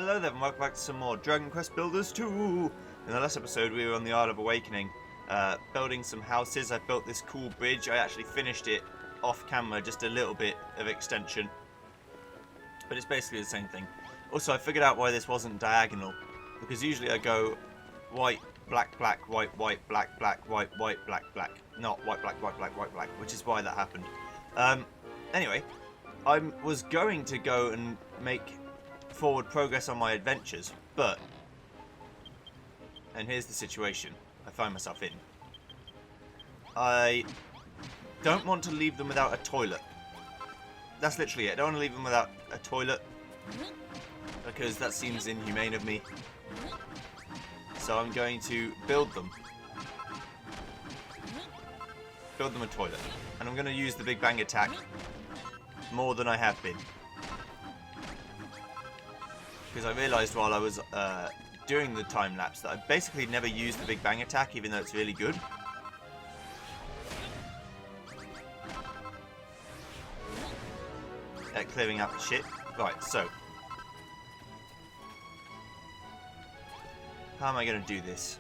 Hello there and welcome back to some more Dragon Quest Builders 2! In the last episode we were on the Isle of Awakening, building some houses. I built this cool bridge. I actually finished it off camera, just a little bit of extension. But it's basically the same thing. Also, I figured out why this wasn't diagonal. Because usually I go white, black, black, white, white, black, black, white, white, black, black. Not white, black, white, black, white, black, which is why that happened. Anyway, I was going to go and make forward progress on my adventures, but, and here's the situation I find myself in. I don't want to leave them without a toilet. That's literally it. I don't want to leave them without a toilet because that seems inhumane of me. So I'm going to build them a toilet, and I'm going to use the Big Bang attack more than I have been. Because I realised while I was doing the time lapse that I basically never used the Big Bang attack, even though it's really good. At clearing out the shit. Right, so how am I going to do this?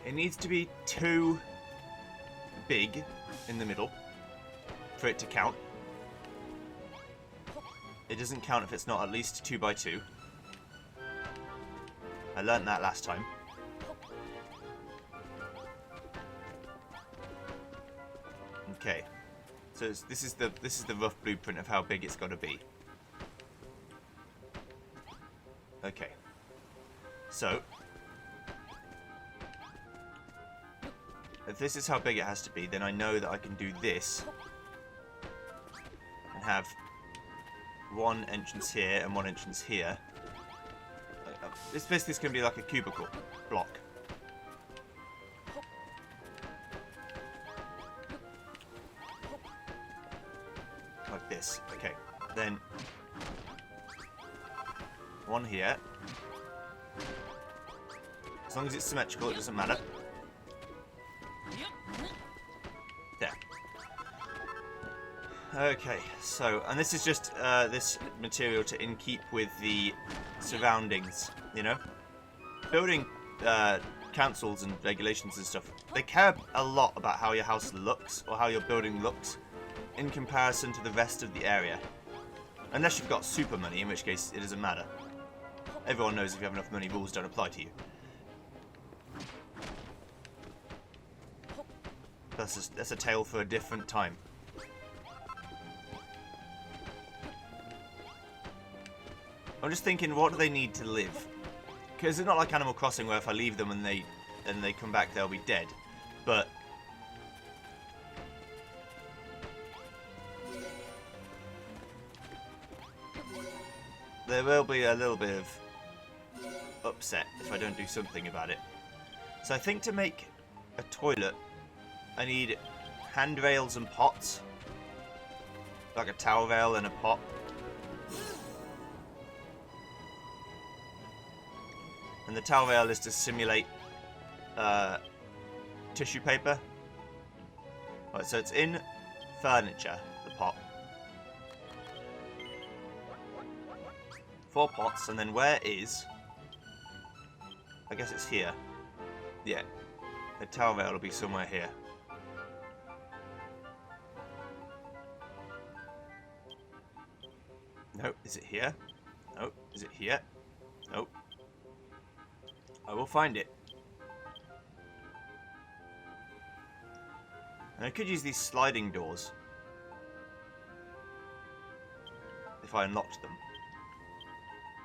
It needs to be too big in the middle for it to count. It doesn't count if it's not at least 2 by 2. I learnt that last time. Okay, so this is the rough blueprint of how big it's got to be. Okay, so if this is how big it has to be, then I know that I can do this and have one entrance here and one entrance here. This basically is going to be like a cubicle block. Like this. Okay. Then one here. As long as it's symmetrical, it doesn't matter. There. Okay, so, and this is just this material to keep with the surroundings, you know? Building councils and regulations and stuff, they care a lot about how your house looks, or how your building looks, in comparison to the rest of the area. Unless you've got super money, in which case it doesn't matter. Everyone knows if you have enough money, rules don't apply to you. That's a tale for a different time. I'm just thinking, what do they need to live? Because it's not like Animal Crossing where if I leave them and they come back, they'll be dead. But there will be a little bit of upset if I don't do something about it. So I think to make a toilet, I need handrails and pots. Like a towel rail and a pot. And the towel rail is to simulate tissue paper. Right, so it's in furniture, the pot. 4 pots, and then where is... I guess it's here. Yeah. The towel rail will be somewhere here. No, is it here? No, is it here? Nope. I will find it. And I could use these sliding doors if I unlocked them.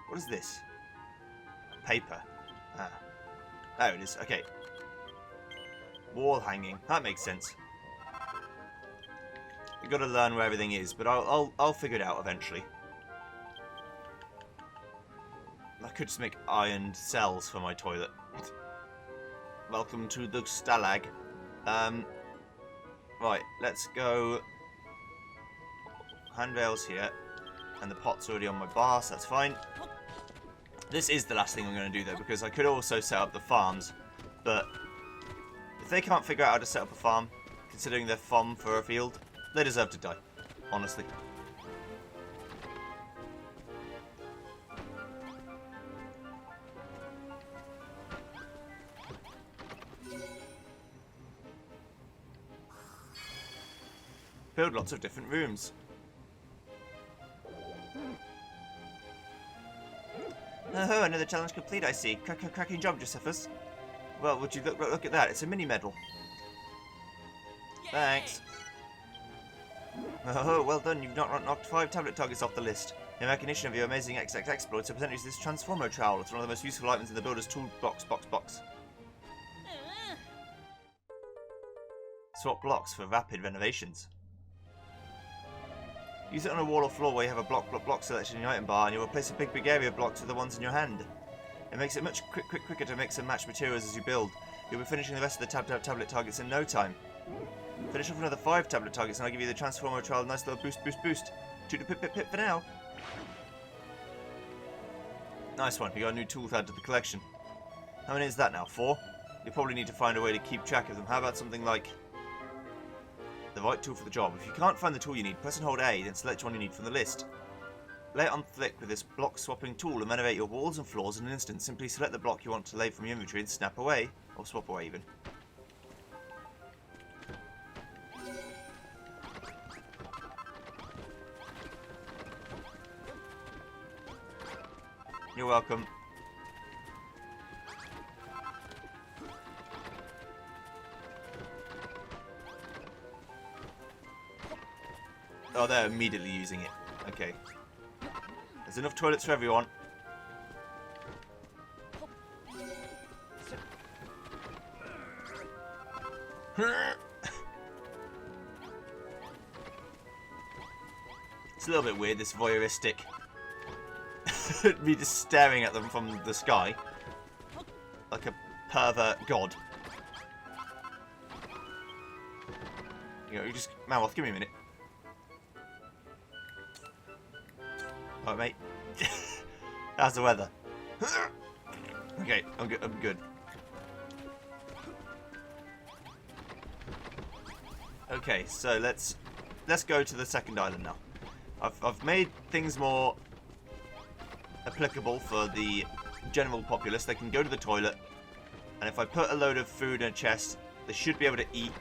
What is this? Paper. Ah. There it is. Okay. Wall hanging. That makes sense. You've got to learn where everything is, but I'll figure it out eventually. I could just make ironed cells for my toilet. Welcome to the Stalag. Right, let's go. Handrails here. And the pot's already on my bar, so that's fine. This is the last thing I'm going to do though, because I could also set up the farms. But if they can't figure out how to set up a farm, considering they're from Furfield, they deserve to die. Honestly. build lots of different rooms. Oh, another challenge complete, I see. Cracking job, Josephus. Well, would you look at that? It's a mini medal. Thanks. Oh, well done. You've knocked 5 tablet targets off the list. In recognition of your amazing XX exploits, I present you this Transformer Trowel. It's one of the most useful items in the builder's toolbox. Swap blocks for rapid renovations. Use it on a wall or floor where you have a block selection in your item bar, and you'll replace a big area of blocks with the ones in your hand. It makes it much quicker to mix and match materials as you build. You'll be finishing the rest of the tablet targets in no time. Finish off another 5 tablet targets and I'll give you the Transformer Trial. Nice little boost. Toot the pip for now. Nice one, we got a new tool to add to the collection. How many is that now? 4? You'll probably need to find a way to keep track of them. How about something like the right tool for the job? If you can't find the tool you need, press and hold A, then select one you need from the list. Lay it on thick with this block swapping tool and renovate your walls and floors in an instant. Simply select the block you want to lay from your inventory and snap away, or swap away even. You're welcome. Oh, they're immediately using it. Okay. There's enough toilets for everyone. It's a little bit weird, this voyeuristic. Me just staring at them from the sky. Like a pervert god. You know, you just... Mammoth, give me a minute. Alright, mate. How's the weather? Okay, I'm good. Okay, so let's go to the second island now. I've made things more applicable for the general populace. They can go to the toilet, and if I put a load of food in a chest, they should be able to eat.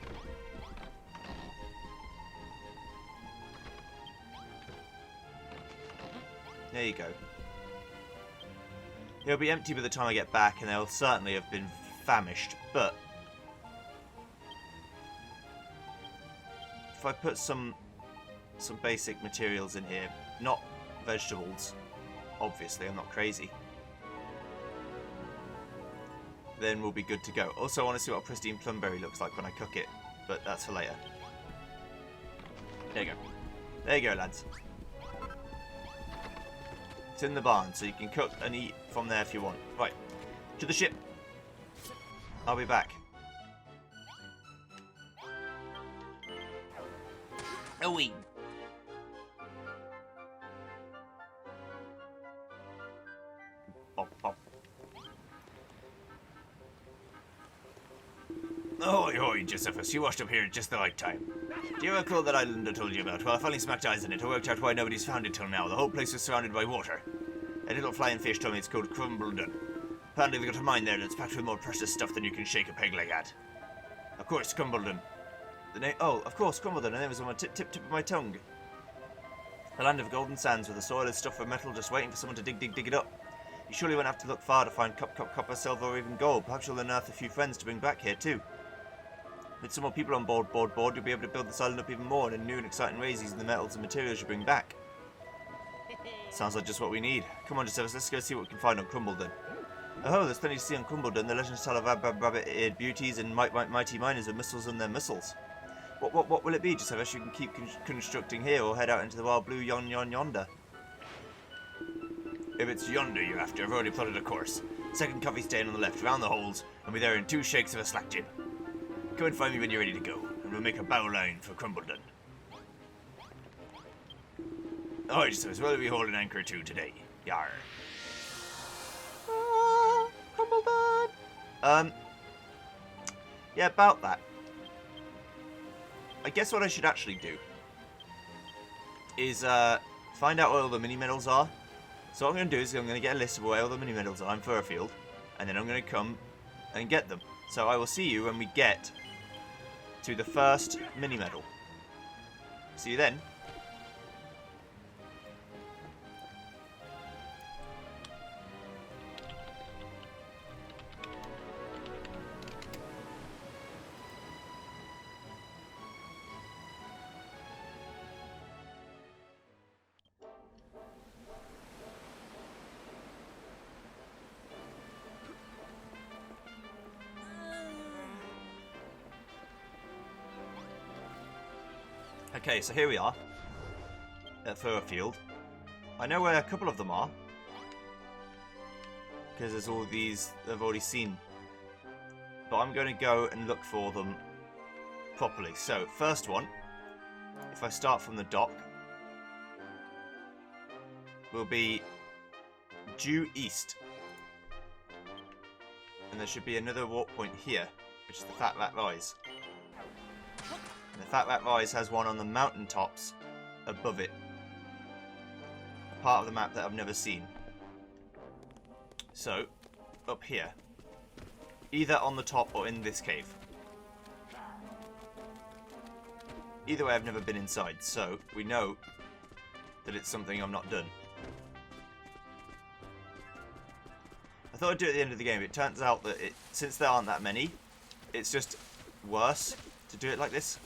There you go. It'll be empty by the time I get back, and they'll certainly have been famished, but if I put some basic materials in here, not vegetables, obviously, I'm not crazy, then we'll be good to go. Also, I want to see what a pristine plumberry looks like when I cook it, but that's for later. There you go. There you go, lads. It's in the barn, so you can cook and eat from there if you want. Right, to the ship. I'll be back. Away. Bop, bop. Oi, Josephus, you washed up here at just the right time. Do you recall that island I told you about? Well, I finally smacked eyes on it. I worked out why nobody's found it till now. The whole place was surrounded by water. A little flying fish told me it's called Crumbledon. Apparently they've got a mine there that's packed with more precious stuff than you can shake a peg leg at. Of course, Crumbledon. The name... Oh, of course, Crumbledon. The name was on my tip of my tongue. A land of golden sands where the soil is stuffed with metal just waiting for someone to dig it up. You surely won't have to look far to find copper, silver, or even gold. Perhaps you'll unearth a few friends to bring back here, too. With some more people on board, you'll be able to build this island up even more in new and exciting ways using the metals and materials you bring back. Sounds like just what we need. Come on, Josephus, let's go see what we can find on Crumbledon. Oh, there's plenty to see on Crumbledon. The legends tell of rabbit-eared beauties and mighty miners with missiles and their missiles. What will it be, Josephus? You can keep constructing here or head out into the wild blue yonder. If it's yonder you're after, I've already plotted a course. Second coffee stand on the left, round the holes, and be there in 2 shakes of a slack gin. Come and find me when you're ready to go, and we'll make a bow line for Crumbledon. Alright, so where will we hold an anchor to today? Yarr. Crumbledon! Yeah, about that. I guess what I should actually do is find out where all the mini medals are. So what I'm going to do is I'm going to get a list of where all the mini medals are in Furfield, and then I'm going to come and get them. So I will see you when we get to the first mini medal. See you then. Okay, so here we are at Furfield. I know where a couple of them are because there's all these I've already seen, but I'm going to go and look for them properly. So, first one, if I start from the dock, will be due east, and there should be another walk point here, which is the Fat Rat Rise. And the Fat Rat Rise has one on the mountain tops above it. A part of the map that I've never seen. So, up here. Either on the top or in this cave. Either way, I've never been inside, so we know that it's something I've not done. I thought I'd do it at the end of the game, but it turns out that since there aren't that many, it's just worse to do it like this.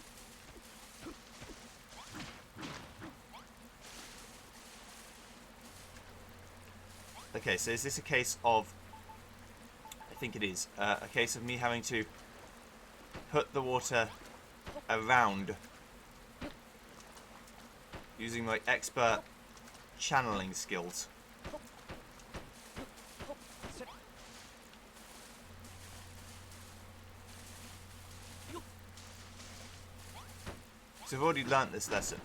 Okay, so is this a case of... I think it is. A case of me having to put the water around using my expert channeling skills. So I've already learnt this lesson.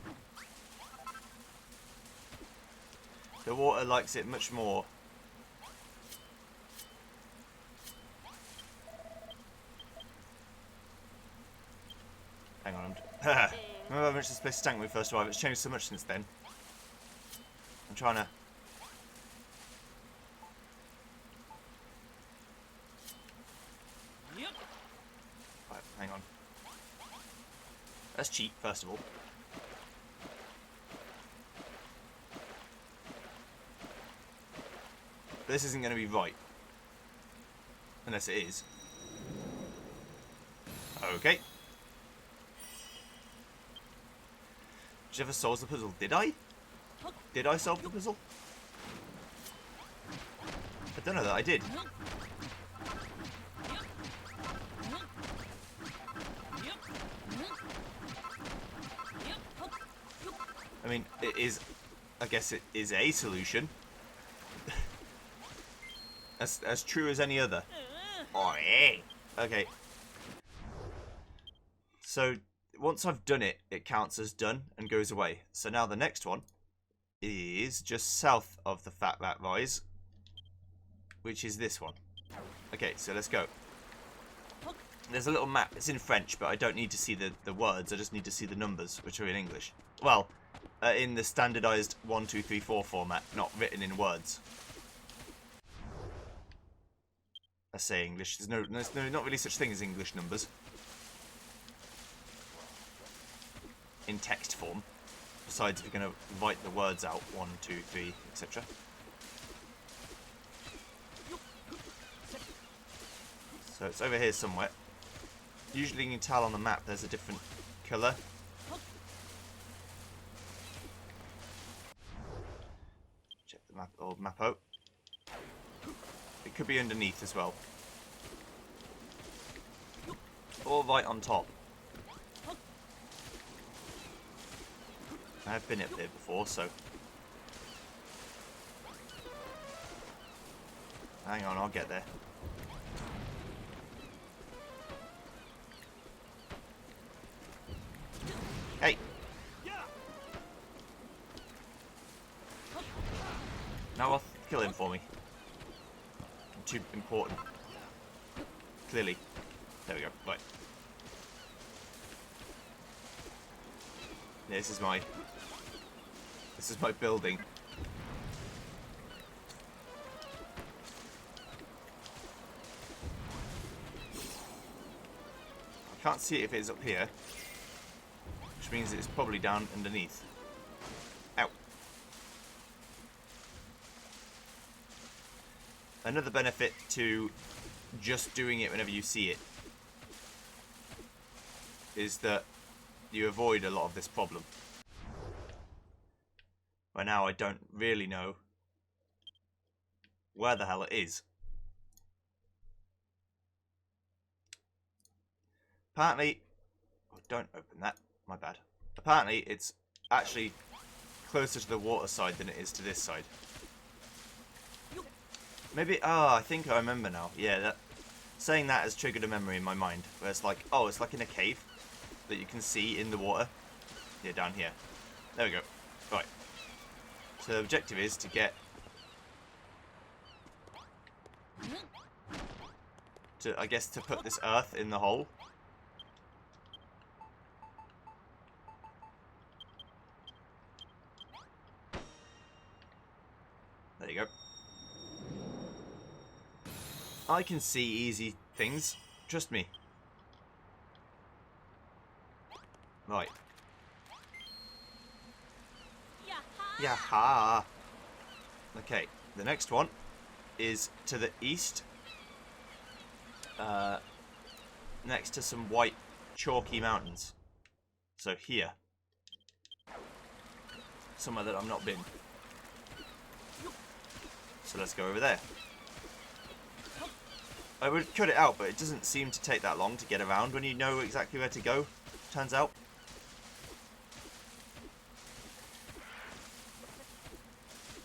The water likes it much more. Hang on, remember how much this place stank when we first arrived? It's changed so much since then. I'm trying to... Right, hang on. Let's cheat, first of all. But this isn't going to be right. Unless it is. Okay. Whichever solves the puzzle. Did I? Did I solve the puzzle? I don't know that I did. I mean, it is... I guess it is a solution. as true as any other. Oh, yeah. Okay. So... once I've done it, it counts as done and goes away. So now the next one is just south of the Fat Rat Rise, which is this one. Okay, so let's go. There's a little map. It's in French, but I don't need to see the words. I just need to see the numbers, which are in English. Well, in the standardized 1, 2, 3, 4 format, not written in words. I say English. There's not really such thing as English numbers. In text form, besides if you're going to write the words out, 1, 2, 3, etc. So it's over here somewhere. Usually you can tell on the map there's a different colour. Check the map, old map out. It could be underneath as well. Or right on top. I've been up there before, so... hang on, I'll get there. Hey! Now I'll kill him for me. I'm too important. Clearly. There we go, right. This is my building. I can't see it if it's up here, which which means it's probably down underneath. Ow. Another benefit to just doing it whenever you see it is that you avoid a lot of this problem. By now I don't really know where the hell it is. Apparently, oh, don't open that, my bad. Apparently it's actually closer to the water side than it is to this side. Maybe, I think I remember now. Yeah, saying that has triggered a memory in my mind. Where it's like, oh, it's like in a cave that you can see in the water. Yeah, down here. There we go. Right. So the objective is to get... I guess to put this earth in the hole. There you go. I can see easy things. Trust me. Right. Yaha! Okay, the next one is to the east. Next to some white chalky mountains. So here. Somewhere that I've not been. So let's go over there. I would cut it out, but it doesn't seem to take that long to get around when you know exactly where to go, turns out.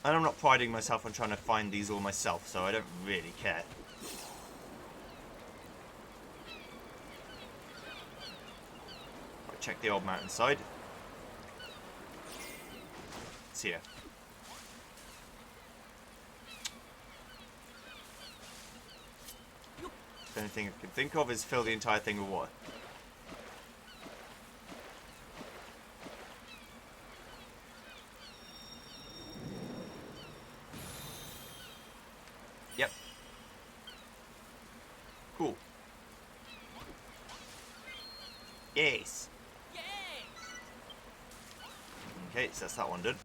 And I'm not priding myself on trying to find these all myself, so I don't really care. I'll check the old mountainside. It's here. The only thing I can think of is fill the entire thing with water. Yep. Cool. Yes. Okay, so that's that one done.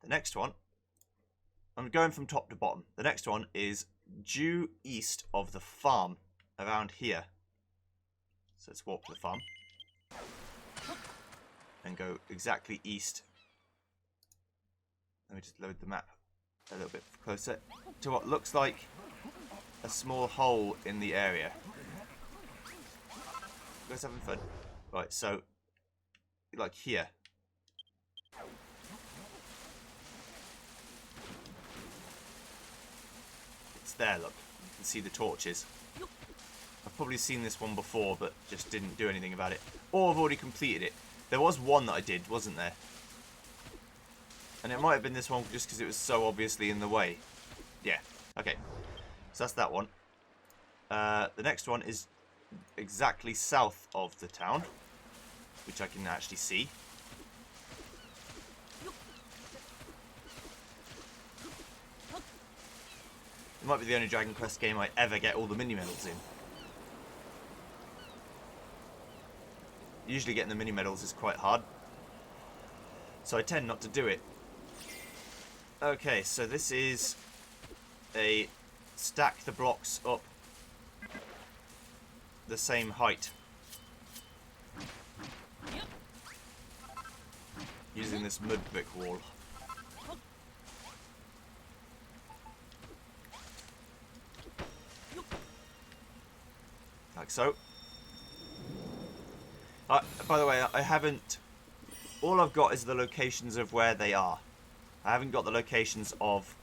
The next one, I'm going from top to bottom. The next one is due east of the farm, around here. So let's walk to the farm. And go exactly east. Let me just load the map a little bit closer to what looks like a small hole in the area. You guys having fun? Right, so, like here. There, look. You can see the torches. I've probably seen this one before, but just didn't do anything about it. Or I've already completed it. There was one that I did, wasn't there? And it might have been this one just because it was so obviously in the way. Yeah. Okay. So that's that one. The next one is exactly south of the town, which I can actually see. It might be the only Dragon Quest game I ever get all the mini-medals in. Usually getting the mini-medals is quite hard, so I tend not to do it. Okay, so this is a stack the blocks up the same height. Using this mud brick wall. Like so. By the way, I haven't... All I've got is the locations of where they are. I haven't got the locations of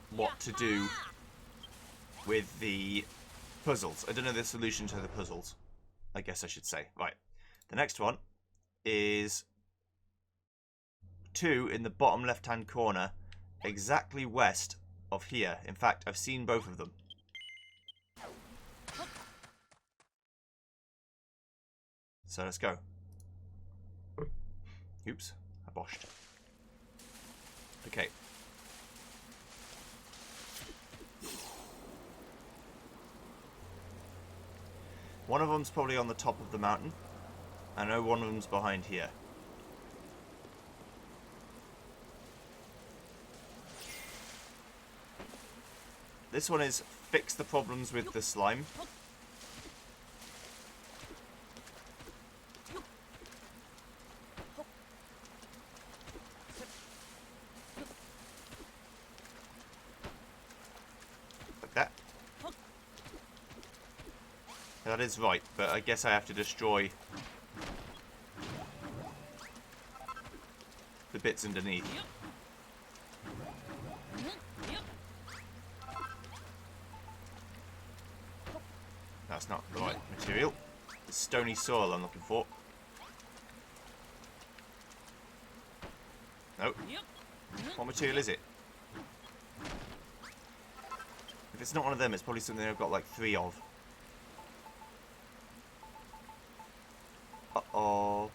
what to do with the puzzles. I don't know the solution to the puzzles, I guess I should say. Right. The next one is 2 in the bottom left-hand corner, exactly west of here. In fact, I've seen both of them. So let's go. Oops, I boshed. Okay. One of them's probably on the top of the mountain. I know one of them's behind here. This one is fix the problems with the slime. Like that. That is right, but I guess I have to destroy the bits underneath. That's not the right material. It's stony soil I'm looking for. No. What material is it? If it's not one of them, it's probably something I've got like 3 of. Uh-oh.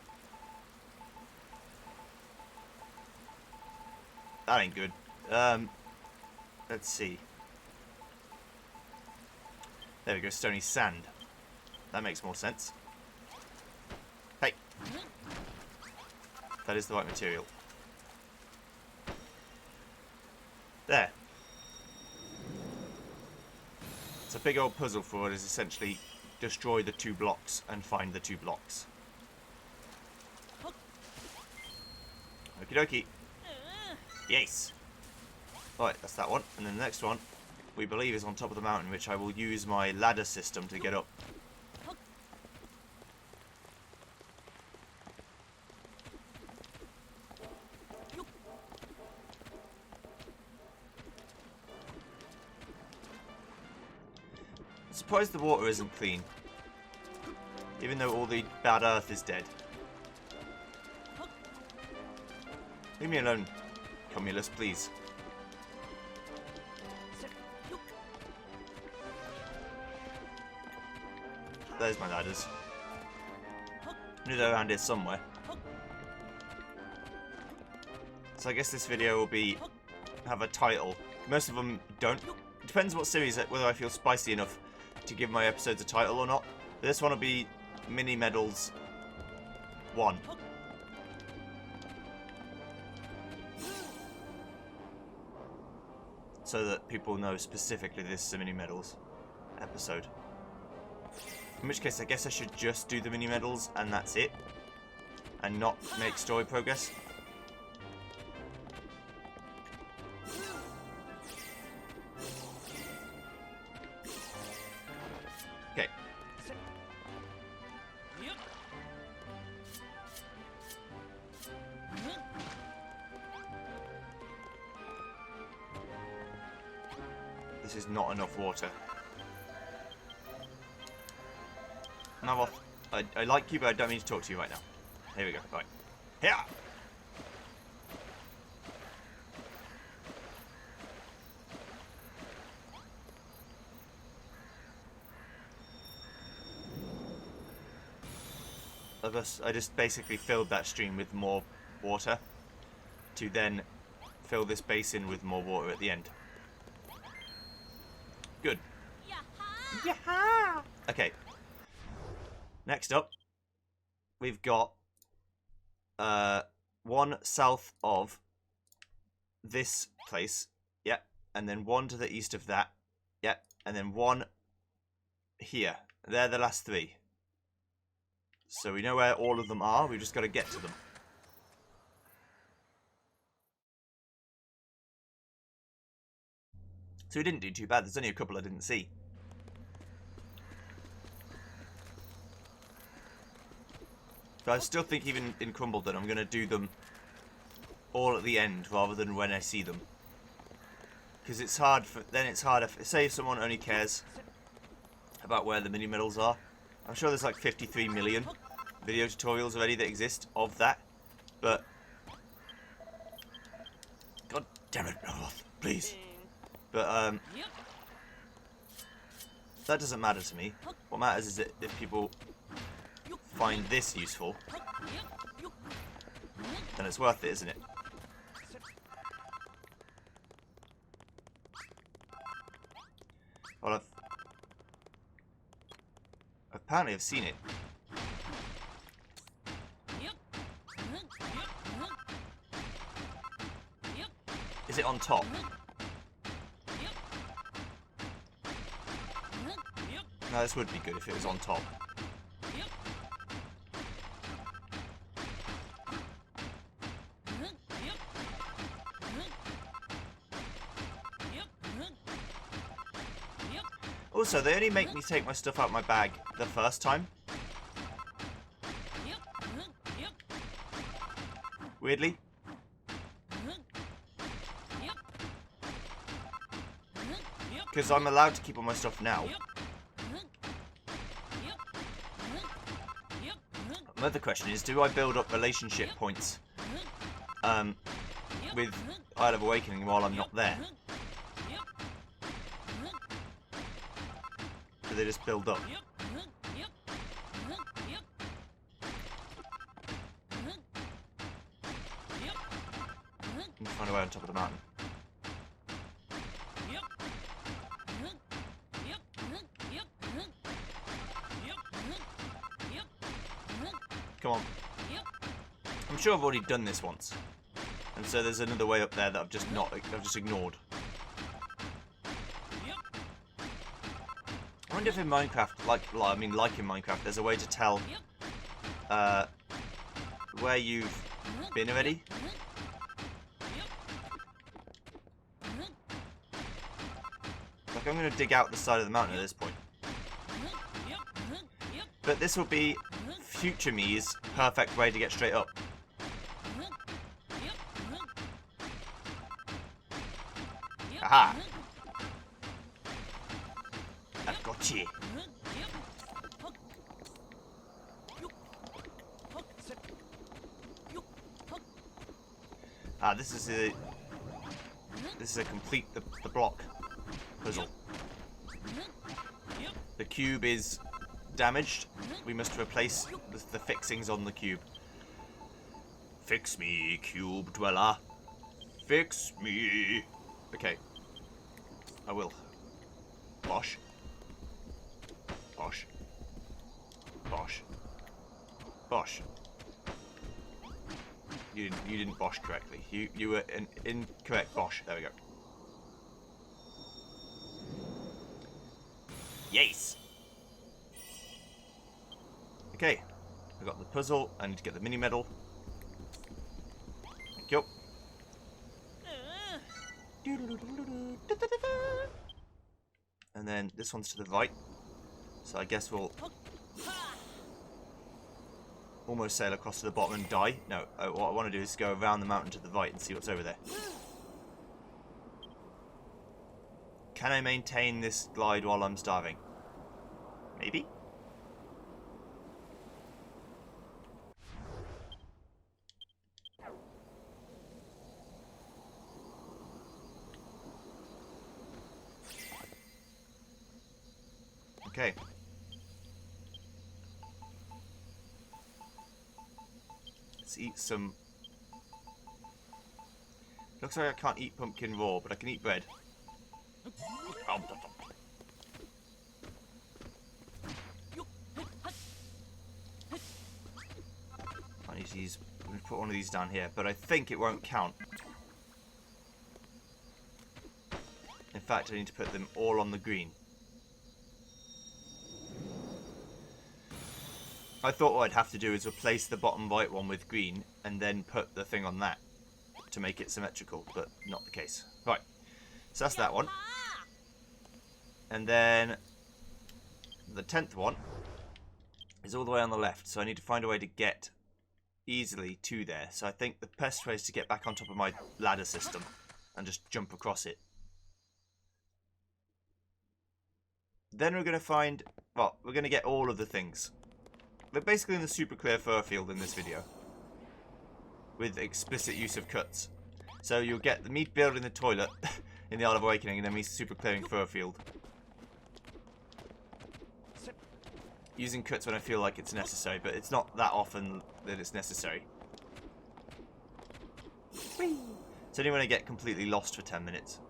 That ain't good. Let's see. There we go, stony sand. That makes more sense. Hey! That is the right material. There. It's a big old puzzle for it, is essentially destroy the 2 blocks and find the 2 blocks. Okie dokie. Yes! Right, that's that one. And then the next one, we believe, is on top of the mountain, which I will use my ladder system to get up. I'm surprised the water isn't clean, even though all the bad earth is dead. Leave me alone, Cumulus, please. There's my ladders. I knew they're around here somewhere. So I guess this video will have a title. Most of them don't. It depends what series, whether I feel spicy enough to give my episodes a title or not. But this one will be Mini Medals 1. So that people know specifically this is a Mini Medals episode. In which case, I guess I should just do the mini medals and that's it, and not make story progress. Okay. This is not enough water. Now off. I like you, but I don't mean to talk to you right now. Here we go. Right. Here! I just basically filled that stream with more water to then fill this basin with more water at the end. Good. Yaha! Okay. Next up, we've got one south of this place, yep, and then one to the east of that, yep, and then one here. They're the last 3. So we know where all of them are, we've just got to get to them. So we didn't do too bad, there's only a couple I didn't see. But I still think even in Crumbledon I'm going to do them all at the end rather than when I see them. Because it's hard for, then it's harder, say if someone only cares about where the mini medals are. I'm sure there's like 53 million video tutorials already that exist of that. But, god damn it, Roloth, please. But that doesn't matter to me. What matters is that if people find this useful, then it's worth it, isn't it? Well, I've Apparently I've seen it. Is it on top? No, this would be good if it was on top. Also, they only make me take my stuff out of my bag the first time. Weirdly. Because I'm allowed to keep all my stuff now. Another question is, do I build up relationship points with Isle of Awakening while I'm not there? Do they just build up? And find a way on top of the mountain. Come on. I'm sure I've already done this once. And so there's another way up there that I've just ignored. I wonder if in Minecraft, like in Minecraft, there's a way to tell where you've been already. Like, I'm going to dig out the side of the mountain at this point. But this will be future me's perfect way to get straight up. Aha! I've got you. Ah, this is a complete the block puzzle. The cube is damaged. We must replace the fixings on the cube. Fix me, cube dweller. Fix me. Okay. I will. Bosh. Bosh. Bosh. Bosh. You didn't bosh correctly. You were an incorrect bosh. There we go. Yes. Okay. I got the puzzle. I need to get the mini medal. Thank you. And then this one's to the right. So I guess we'll almost sail across to the bottom and die. No, what I want to do is go around the mountain to the right and see what's over there. Can I maintain this glide while I'm starving? Maybe? Okay. Let's eat some... Looks like I can't eat pumpkin raw, but I can eat bread. I need to use... I'm going to put one of these down here, but I think it won't count. In fact, I need to put them all on the green. I thought what I'd have to do is replace the bottom right one with green and then put the thing on that to make it symmetrical, but not the case. Right, so that's that one. And then the 10th one is all the way on the left, so I need to find a way to get easily to there. So I think the best way is to get back on top of my ladder system and just jump across it. Then we're going to find, well, we're going to get all of the things. We're basically in the super clear fur field in this video, with explicit use of cuts. So you'll get me building the toilet in the Isle of Awakening, and then me super clearing fur field. Using cuts when I feel like it's necessary, but it's not that often that it's necessary. Whee! It's only when I get completely lost for 10 minutes.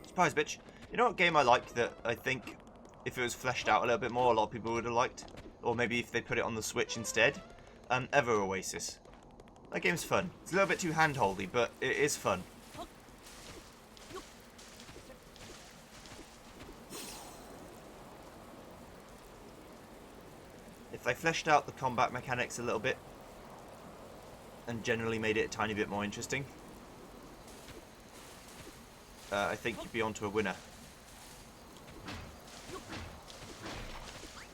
Surprise, bitch. You know what game I like that I think if it was fleshed out a little bit more, a lot of people would have liked? Or maybe if they put it on the Switch instead? Ever Oasis. That game's fun. It's a little bit too hand-holdy, but it is fun. If they fleshed out the combat mechanics a little bit, and generally made it a tiny bit more interesting, I think you'd be onto a winner.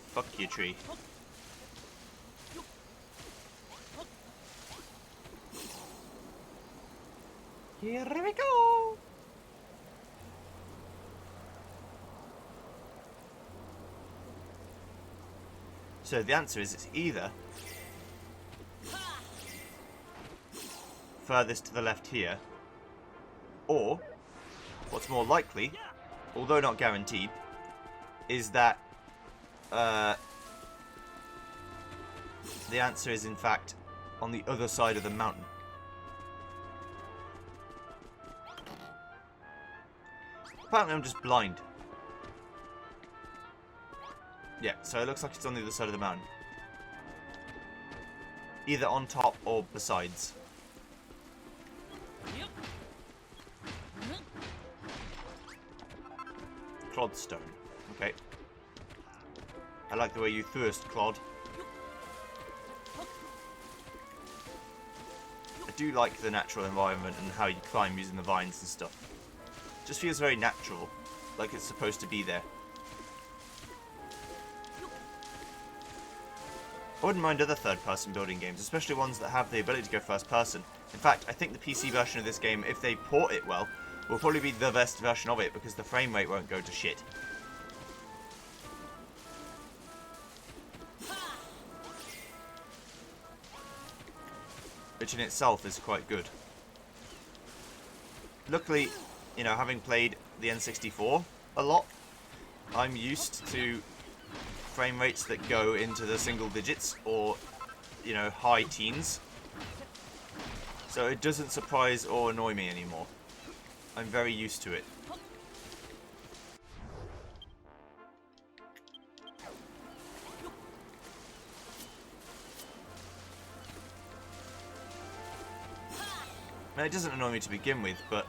Fuck you, tree. Here we go! So the answer is it's either furthest to the left here, or what's more likely, although not guaranteed, is that the answer is in fact on the other side of the mountain. Apparently I'm just blind. Yeah, so it looks like it's on the other side of the mountain. Either on top or besides. Clodstone. Okay. I like the way you thirst, Clod. I do like the natural environment and how you climb using the vines and stuff. Just feels very natural, like it's supposed to be there. I wouldn't mind other third-person building games, especially ones that have the ability to go first-person. In fact, I think the PC version of this game, if they port it well, will probably be the best version of it because the frame rate won't go to shit. Which in itself is quite good. Luckily, you know, having played the N64 a lot, I'm used to frame rates that go into the single digits or, you know, high teens. So it doesn't surprise or annoy me anymore. I'm very used to it. Now, it doesn't annoy me to begin with, but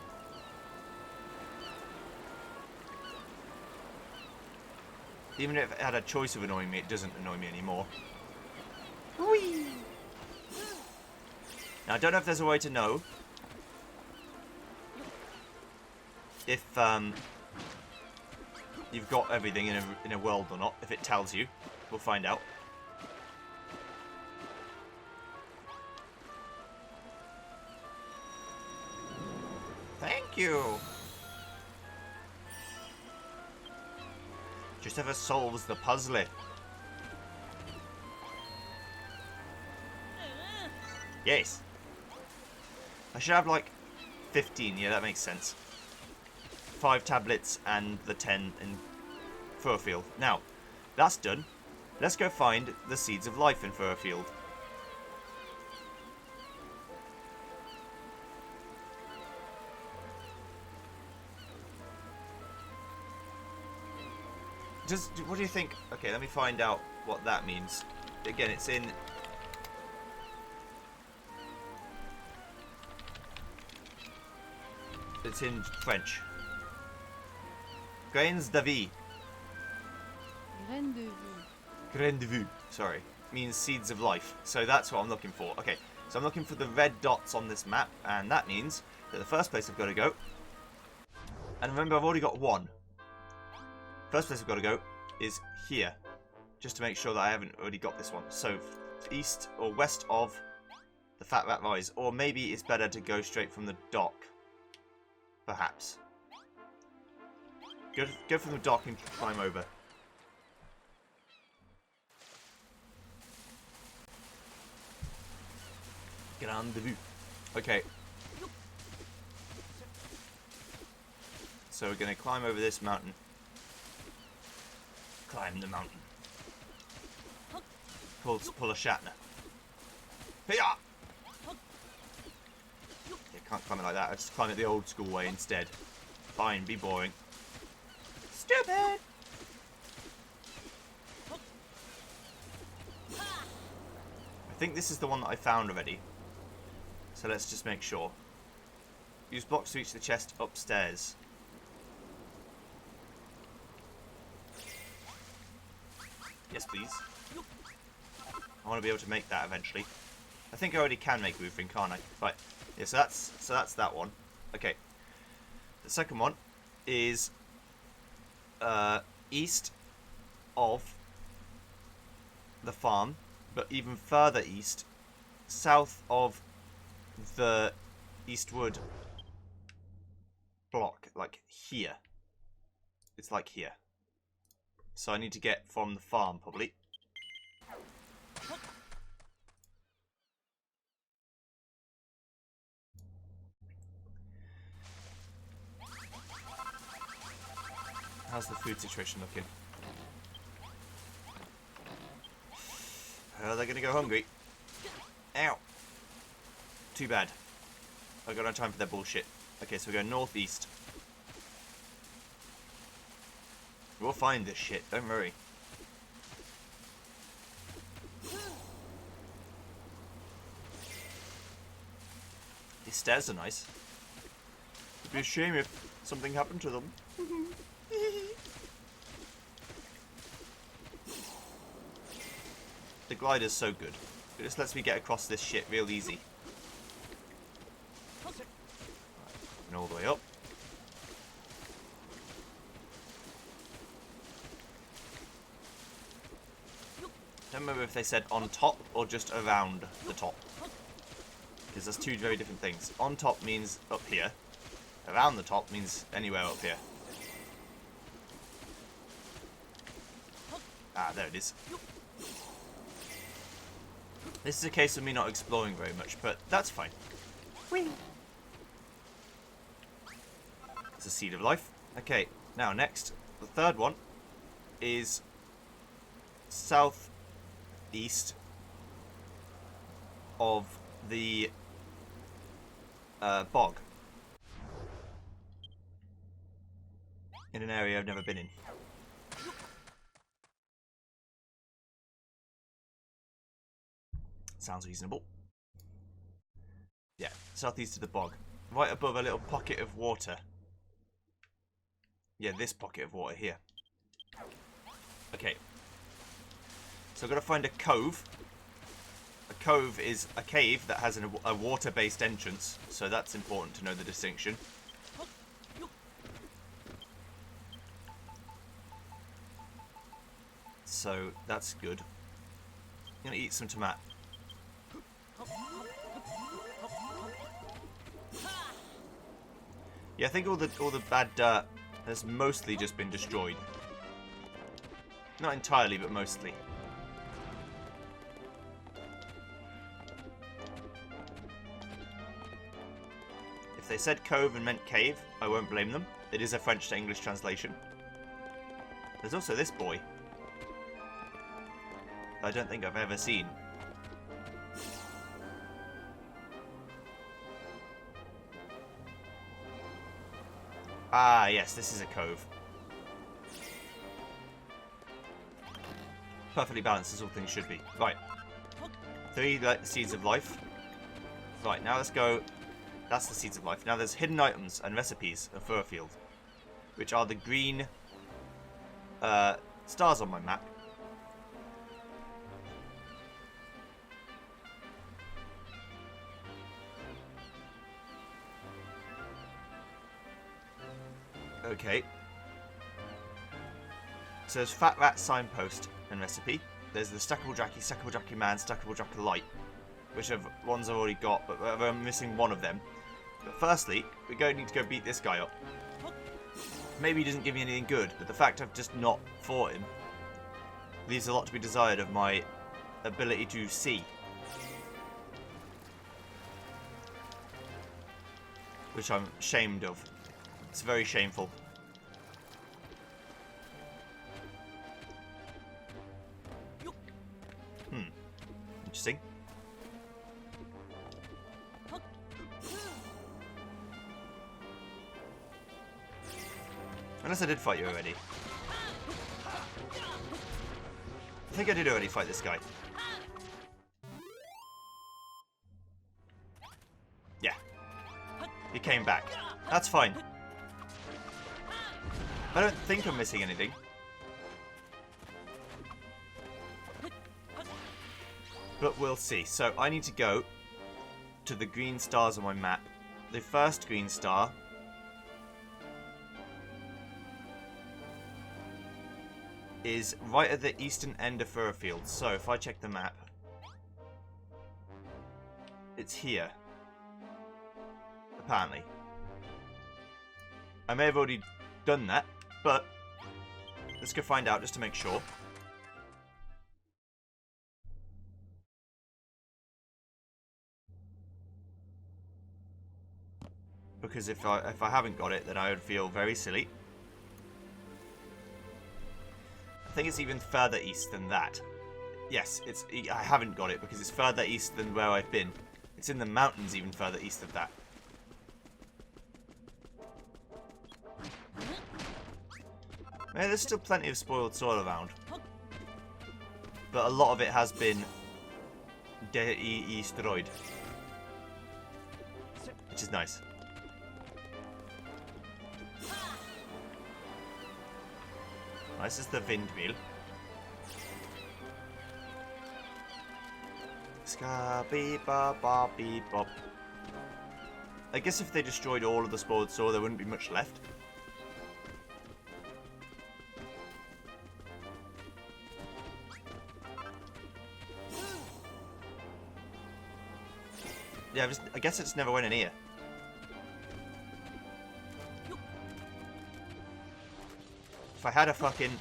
even if it had a choice of annoying me, it doesn't annoy me anymore. Whee! Now, I don't know if there's a way to know if you've got everything in a world or not. If it tells you, we'll find out. Thank you. Just ever solves the puzzle. Yes. I should have like 15, yeah, that makes sense. 5 tablets and the 10 in Furfield. Now, that's done. Let's go find the Seeds of Life in Furfield. What do you think? Okay, let me find out what that means. Again, it's in French. Grains de vie. Graines de vie. Grains de vie. Sorry, means seeds of life. So that's what I'm looking for. Okay, so I'm looking for the red dots on this map, and that means that the first place I've got to go. And remember, I've already got one. First place I've got to go is here, just to make sure that I haven't already got this one. So east or west of the Fat Rat Rise, or maybe it's better to go straight from the dock. Perhaps. Go from the dock and climb over. Grande vue. Okay. So we're going to climb over this mountain. Climb the mountain. Pull a Shatner. Hiya! Yeah, can't climb it like that. I just climb it the old school way instead. Fine, be boring. stupid! I think this is the one that I found already. So let's just make sure. Use blocks to reach the chest upstairs. Yes, please. I want to be able to make that eventually. I think I already can make roofing, can't I? Right. Yeah, so that's that one. Okay. The second one is east of the farm, but even further east, south of the Eastwood block, like here. It's like here. So I need to get from the farm, probably. How's the food situation looking? Oh, they're gonna go hungry. Ow. Too bad. I've got no time for their bullshit. Okay, so we're going northeast. We'll find this shit, don't worry. These stairs are nice. It'd be a shame if something happened to them. The glider's so good. It just lets me get across this shit real easy. And all the way up. Don't remember if they said on top or just around the top. Because there's two very different things. On top means up here. Around the top means anywhere up here. Ah, there it is. This is a case of me not exploring very much, but that's fine. Whee! It's a seed of life. Okay, now next, the third one is southeast of the bog. In an area I've never been in. Sounds reasonable. Yeah, southeast of the bog. Right above a little pocket of water. Yeah, this pocket of water here. Okay. So I've got to find a cove. A cove is a cave that has a water-based entrance, so that's important to know the distinction. So that's good. I'm gonna eat some tomato. Yeah, I think all the bad dirt has mostly just been destroyed. Not entirely, but mostly. If they said cove and meant cave, I won't blame them. It is a French to English translation. There's also this boy. I don't think I've ever seen. Ah, yes, this is a cove. Perfectly balanced as all things should be. Right. 3 seeds of life. Right, now let's go. That's the seeds of life. Now there's hidden items and recipes of Furfield, which are the green stars on my map. Okay. So there's Fat Rat signpost and recipe. There's the Stackable Jackie Man, Stackable Jackie Light, which are ones I've already got, but I'm missing one of them. But firstly, we need to go beat this guy up. Maybe he doesn't give me anything good, but the fact I've just not fought him leaves a lot to be desired of my ability to see. Which I'm ashamed of. It's very shameful. Interesting. Unless I did fight you already. I think I did already fight this guy. Yeah. He came back. That's fine. I don't think I'm missing anything. But we'll see. So I need to go to the green stars on my map. The first green star is right at the eastern end of Furfield. So if I check the map, it's here. Apparently. I may have already done that, but let's go find out just to make sure. Because if I haven't got it, then I would feel very silly. I think it's even further east than that. Yes, I haven't got it because it's further east than where I've been. It's in the mountains even further east of that. Yeah, there's still plenty of spoiled soil around. But a lot of it has been destroyed. Which is nice. This is the windmill. Ska-beep-bop-bop-beep-bop. I guess if they destroyed all of the spoiled soil, there wouldn't be much left. Yeah, I guess it just never went in here. If I had a fucking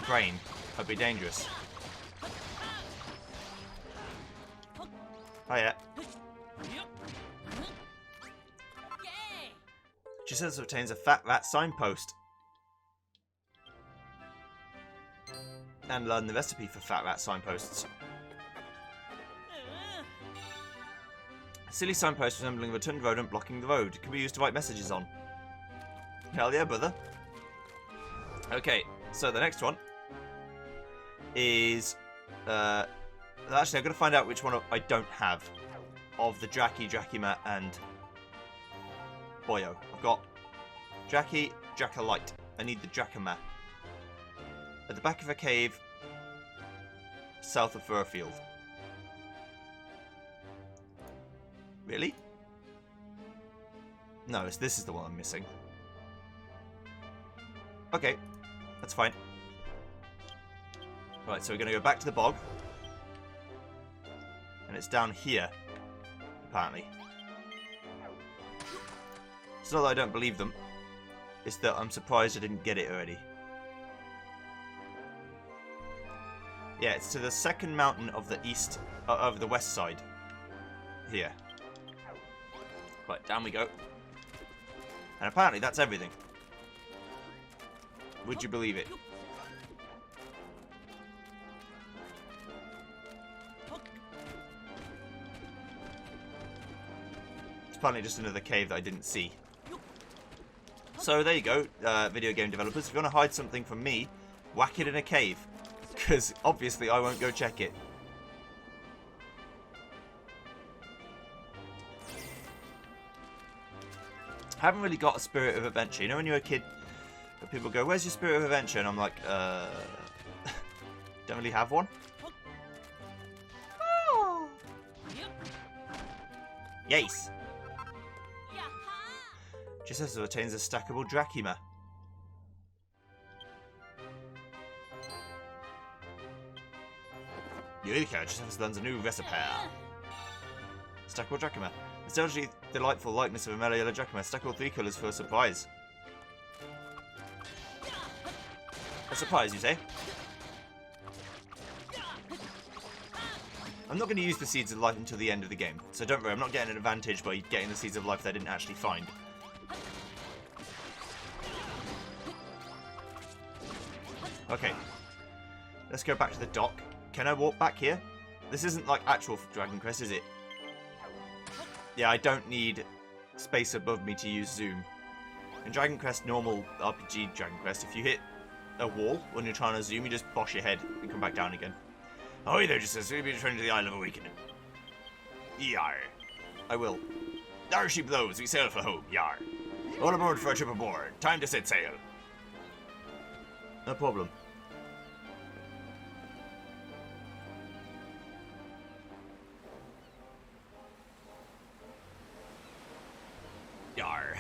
brain, I'd be dangerous. Oh yeah. She says it obtains a Fat Rat signpost. And learn the recipe for Fat Rat signposts. A silly signpost resembling a rotund rodent blocking the road. It can be used to write messages on. Hell yeah, brother. Okay, so the next one is... actually, I've got to find out which one I don't have of the Draki, Drakima, and Boyo. I've got Draki, Dracolite. I need the Drakima. At the back of a cave south of Furfield. Really? No, this is the one I'm missing. Okay, that's fine. Right, so we're going to go back to the bog. And it's down here, apparently. It's not that I don't believe them. It's that I'm surprised I didn't get it already. Yeah, it's to the second mountain of the east, of the west side. Here. Right, down we go. And apparently that's everything. Would you believe it? It's apparently just another cave that I didn't see. So there you go, video game developers. If you want to hide something from me, whack it in a cave. Because obviously I won't go check it. I haven't really got a spirit of adventure. You know when you're a kid, people go, "Where's your spirit of adventure?" And I'm like, don't really have one. Oh. Yes. Just as it obtains a stackable Drakima. Eureka just as learns a new recipe. Stackable Drakima. The strangely delightful likeness of a mellow yellow Drakima. Stackable 3 colours for a surprise. A surprise, you say? I'm not going to use the Seeds of Life until the end of the game, so don't worry, I'm not getting an advantage by getting the Seeds of Life that I didn't actually find. Okay, let's go back to the dock. Can I walk back here? This isn't like actual Dragon Quest, is it? Yeah, I don't need space above me to use zoom. In Dragon Quest, normal RPG Dragon Quest, if you hit a wall when you're trying to zoom, you just bosh your head and come back down again. Ahoy there, just as we'll be returning to the Isle of Awakening. Yar. I will. Our ship blows, we sail for home, yar. All aboard for a trip aboard. Time to set sail. No problem. Yar.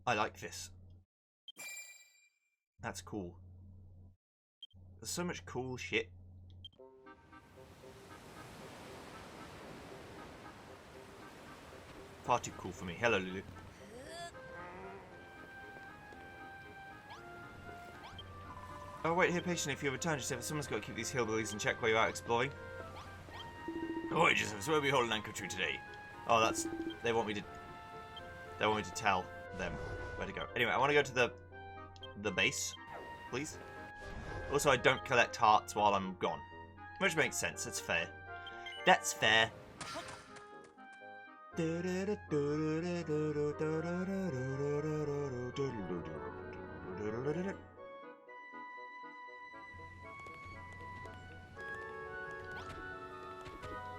I like this. That's cool. There's so much cool shit. Far too cool for me. Hello, Lulu. Oh, wait here patiently for your return, Joseph. Someone's got to keep these hillbillies in check while you're out exploring. Oh, wait, Joseph. So where are we holding anchor to today? Oh, that's... They want me to tell them where to go. Anyway, I want to go to the base, please. Also, I don't collect hearts while I'm gone. Which makes sense. That's fair. That's fair. I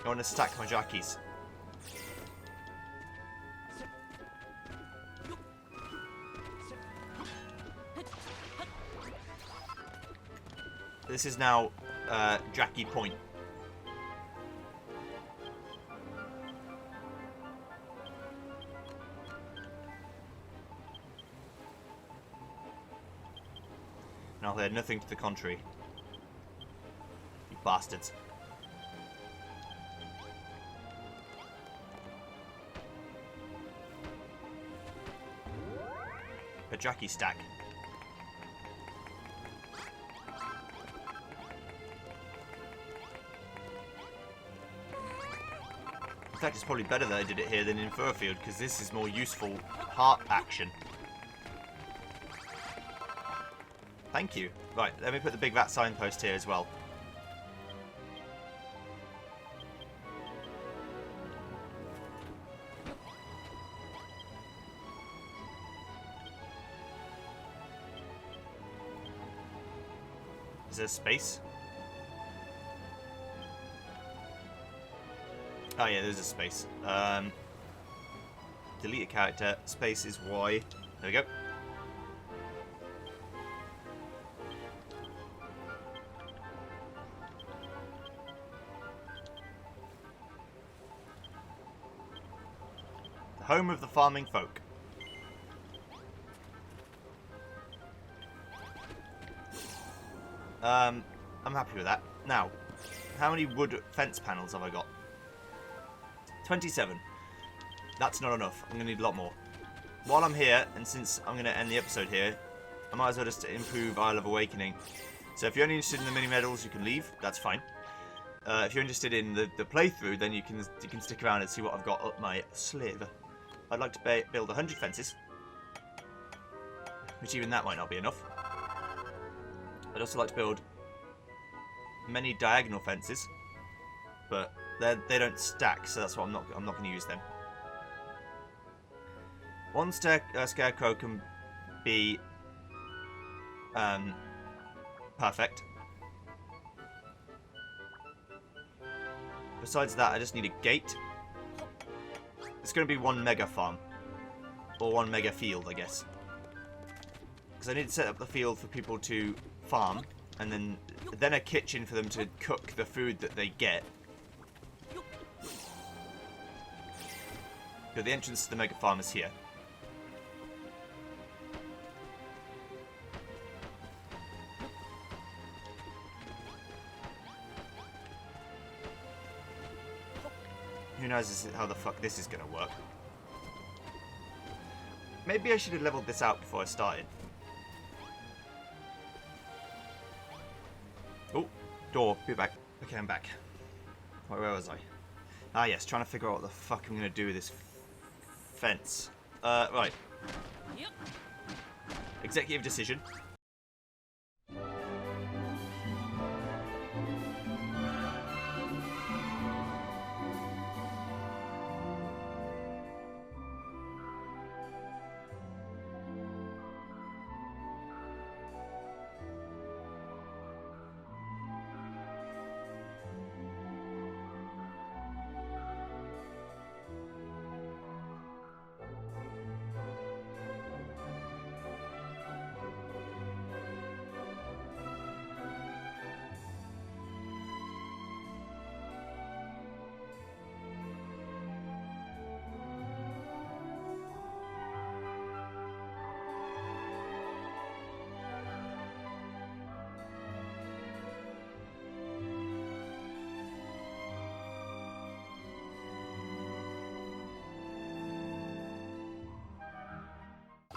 want to stack my jockeys. This is now Jackie Point. Now they're nothing to the contrary. You bastards. A Jackie stack. In fact, it's probably better that I did it here than in Furfield, because this is more useful heart action. Thank you. Right, let me put the big rat signpost here as well. Is there space? Oh yeah, there's a space. Delete a character. Space is Y. There we go. The home of the farming folk. I'm happy with that. Now, how many wood fence panels have I got? 27. That's not enough. I'm going to need a lot more. While I'm here, and since I'm going to end the episode here, I might as well just improve Isle of Awakening. So if you're only interested in the mini medals, you can leave. That's fine. If you're interested in the playthrough, then you can stick around and see what I've got up my sleeve. I'd like to build 100 fences, which even that might not be enough. I'd also like to build many diagonal fences, but they don't stack, so that's what I'm not going to use them. One scarecrow can be perfect. Besides that, I just need a gate. It's going to be one mega farm, or one mega field, I guess, because I need to set up the field for people to farm, and then a kitchen for them to cook the food that they get. But the entrance to the mega farm is here. Who knows how the fuck this is gonna work. Maybe I should have leveled this out before I started. Oh, door, be back. Okay, I'm back. Where was I? Ah yes, trying to figure out what the fuck I'm gonna do with this fence. Right. Executive decision.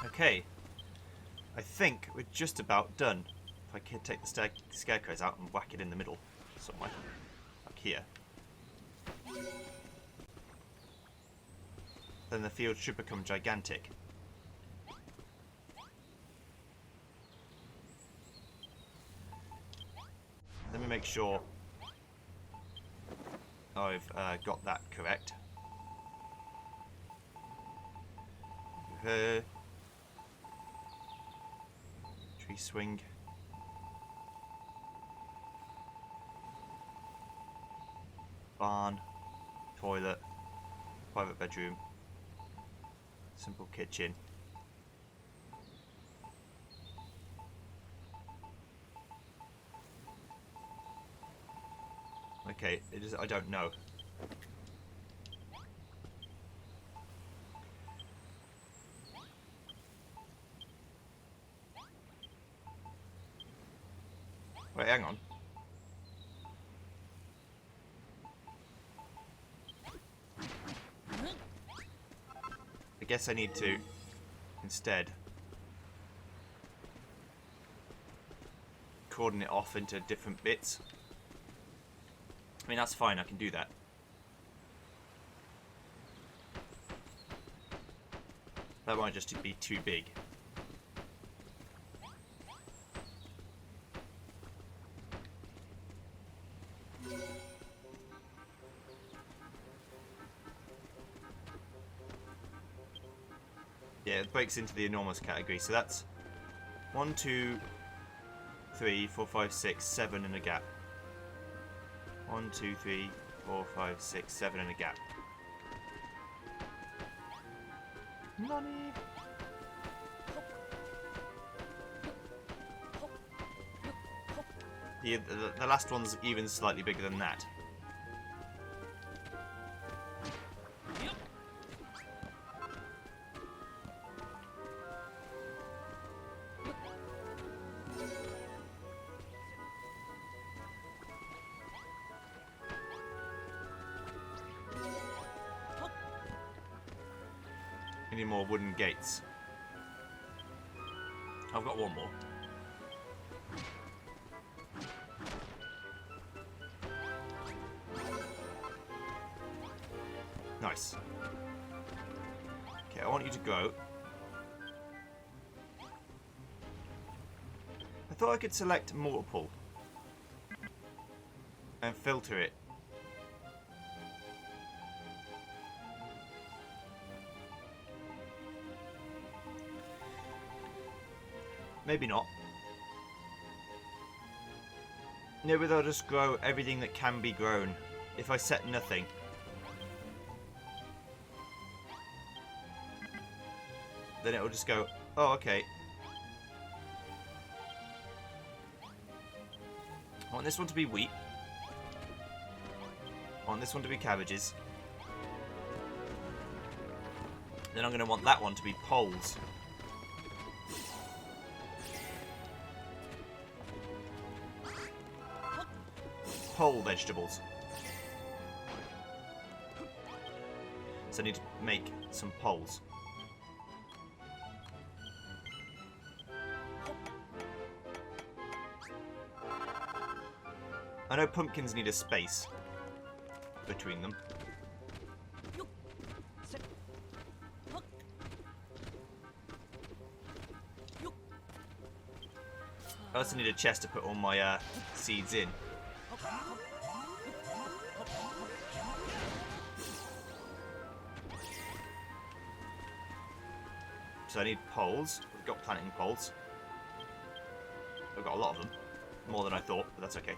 Okay, I think we're just about done. If I could take the scarecrows out and whack it in the middle somewhere. Like here. Then the field should become gigantic. Let me make sure I've got that correct. Tree swing. Barn. Toilet. Private bedroom. Simple kitchen. Okay, it is. I don't know. Wait, hang on. I guess I need to instead cordon it off into different bits. I mean, that's fine, I can do that. That might just be too big. Yeah, it breaks into the enormous category, so that's 1, 2, 3, 4, 5, 6, 7 in a gap. 1, 2, 3, 4, 5, 6, 7 in a gap. Money! The last one's even slightly bigger than that. Any more wooden gates? I've got one more. Nice. Okay, I want you to go. I thought I could select multiple and filter it. Maybe not. Maybe they'll just grow everything that can be grown if I set nothing. Then it will just go, oh, okay. I want this one to be wheat. I want this one to be cabbages. Then I'm going to want that one to be poles. Pole vegetables. So I need to make some poles. I know pumpkins need a space between them. I also need a chest to put all my seeds in. So I need poles. We've got planting poles. I've got a lot of them. More than I thought, but that's okay.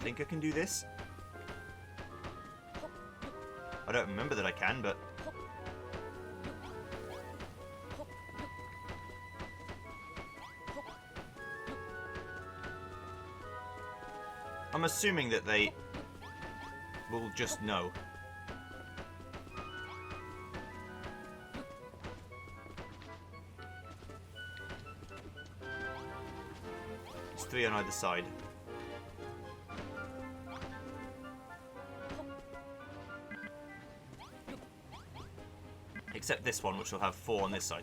I think I can do this. I don't remember that I can, but... I'm assuming that they will just know. It's 3 on either side. Except this one, which will have 4 on this side.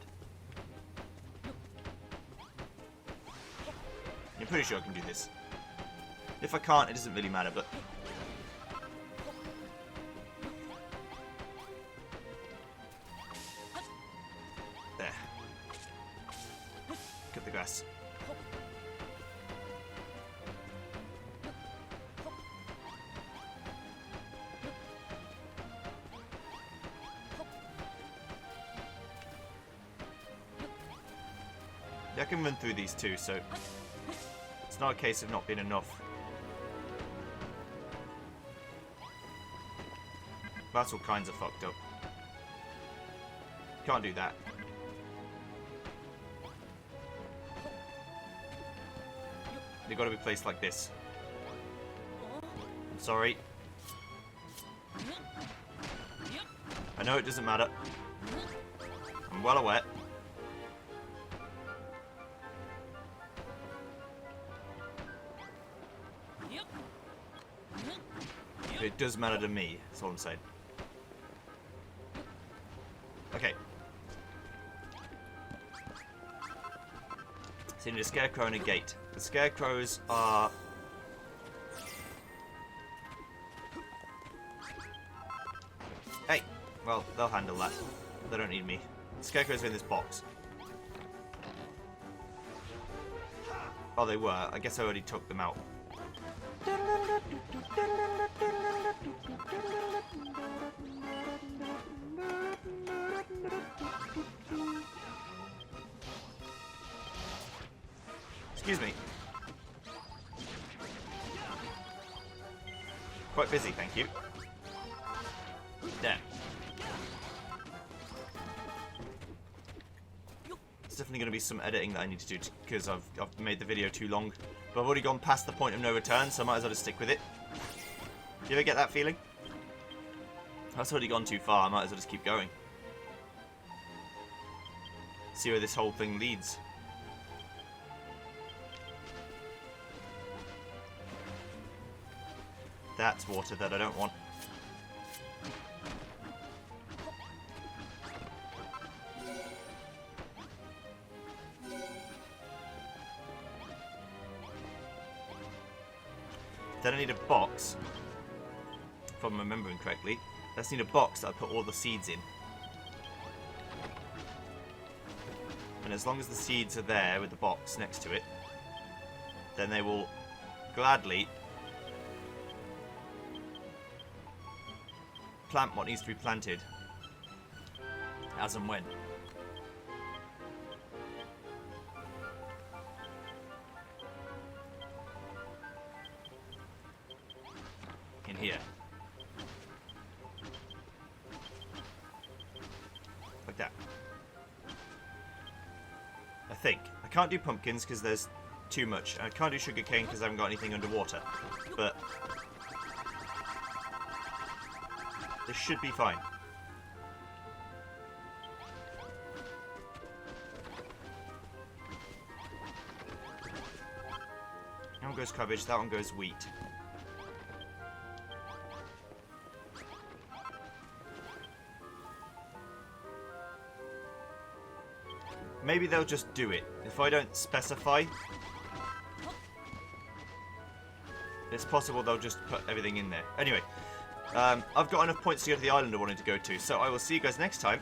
I'm pretty sure I can do this. If I can't, it doesn't really matter, but... There. Cut the grass. Yeah, I can run through these too, so... It's not a case of not being enough. That's all kinds of fucked up. Can't do that. They've got to be placed like this. I'm sorry. I know it doesn't matter. I'm well aware. It does matter to me, that's all I'm saying. Okay. So you need a scarecrow and a gate. The scarecrows are... Hey! Well, they'll handle that. They don't need me. The scarecrows are in this box. Oh, they were. I guess I already took them out. Excuse me. Quite busy, thank you. There. It's definitely going to be some editing that I need to do because I've made the video too long. But I've already gone past the point of no return, so I might as well just stick with it. Do you ever get that feeling? That's already gone too far, I might as well just keep going. See where this whole thing leads. That's water that I don't want. Then I need a box, if I'm remembering correctly. I just need a box that I put all the seeds in. And as long as the seeds are there with the box next to it, then they will gladly plant what needs to be planted as and when. In here. Like that. I think. I can't do pumpkins because there's too much. I can't do sugarcane because I haven't got anything underwater. But this should be fine. That one goes cabbage, that one goes wheat. Maybe they'll just do it. If I don't specify, it's possible they'll just put everything in there. Anyway, I've got enough points to go to the island I wanted to go to, so I will see you guys next time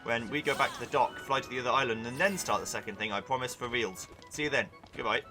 when we go back to the dock, fly to the other island, and then start the second thing, I promise, for reals. See you then. Goodbye.